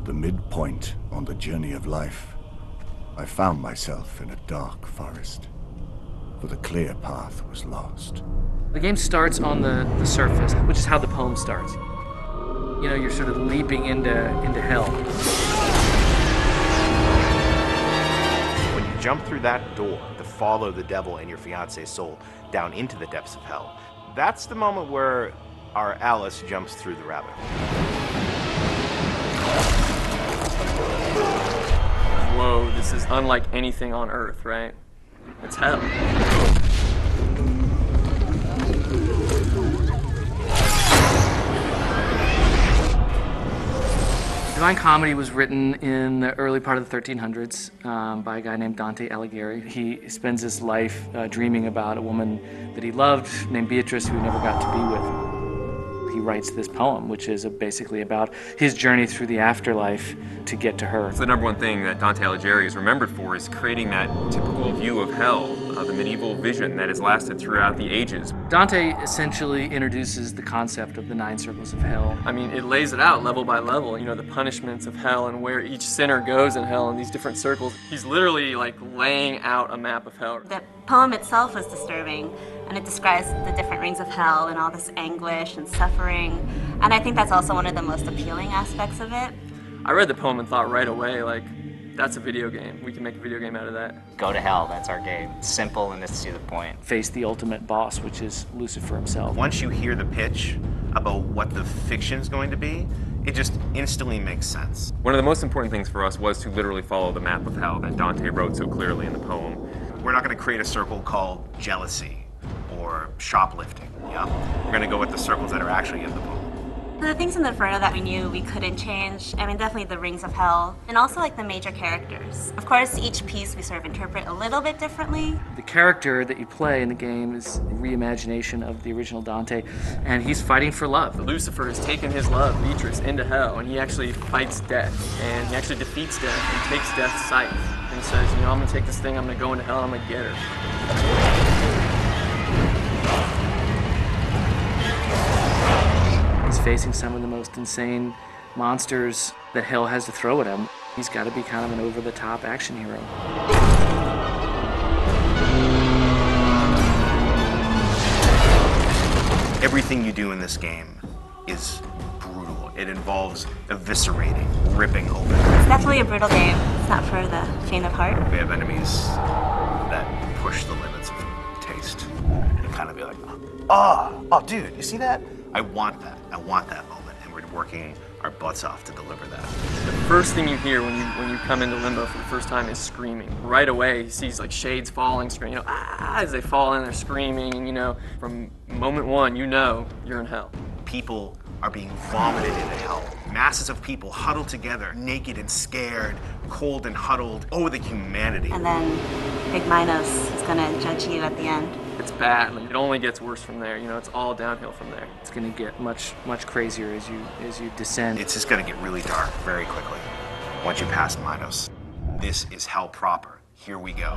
the midpoint on the journey of life, I found myself in a dark forest, for the clear path was lost. The game starts on the surface, which is how the poem starts. You know, you're sort of leaping into hell. When you jump through that door to follow the devil and your fiance's soul down into the depths of hell, that's the moment where our Alice jumps through the rabbit hole. Whoa, this is unlike anything on Earth, right? It's hell. Divine Comedy was written in the early part of the 1300s by a guy named Dante Alighieri. He spends his life dreaming about a woman that he loved named Beatrice, who he never got to be with. He writes this poem, which is basically about his journey through the afterlife to get to her. The #1 thing that Dante Alighieri is remembered for is creating that typical view of hell, the medieval vision that has lasted throughout the ages. Dante essentially introduces the concept of the 9 circles of hell. I mean, it lays it out level by level, you know, the punishments of hell and where each sinner goes in hell in these different circles. He's literally like laying out a map of hell. The poem itself was disturbing, and it describes the different rings of hell and all this anguish and suffering. And I think that's also one of the most appealing aspects of it. I read the poem and thought right away, like, that's a video game. We can make a video game out of that. Go to hell, that's our game. Simple and it's to the point. Face the ultimate boss, which is Lucifer himself. Once you hear the pitch about what the fiction's going to be, it just instantly makes sense. One of the most important things for us was to literally follow the map of hell that Dante wrote so clearly in the poem. We're not going to create a circle called jealousy or shoplifting, yeah? We're going to go with the circles that are actually in the poem. The things in the Inferno that we knew we couldn't change, I mean, definitely the rings of hell, and also like the major characters. Of course, each piece we sort of interpret a little bit differently. The character that you play in the game is a reimagination of the original Dante, and he's fighting for love. Lucifer has taken his love, Beatrice, into hell, and he actually fights death, and he actually defeats death and takes death's scythe. And he says, you know, I'm gonna take this thing, I'm gonna go into hell, I'm gonna get her. He's facing some of the most insane monsters that hell has to throw at him. He's got to be kind of an over-the-top action hero. Everything you do in this game is brutal. It involves eviscerating, ripping open. It's definitely a brutal game. It's not for the faint of heart. We have enemies that push the limits of taste. And kind of be like, oh, dude, you see that? I want that. I want that moment, and we're working our butts off to deliver that. The first thing you hear when you come into Limbo for the first time is screaming. Right away, he sees like shades falling, screaming, you know, as they fall in, they're screaming, and you know, from moment one, you know you're in hell. People are being vomited into hell. Masses of people huddled together, naked and scared, cold and huddled. Oh, the humanity. And then Big Minos is gonna judge you at the end. It's bad. Like, it only gets worse from there. You know, it's all downhill from there. It's going to get much crazier as you descend. It's just going to get really dark very quickly once you pass Minos. This is hell proper. Here we go.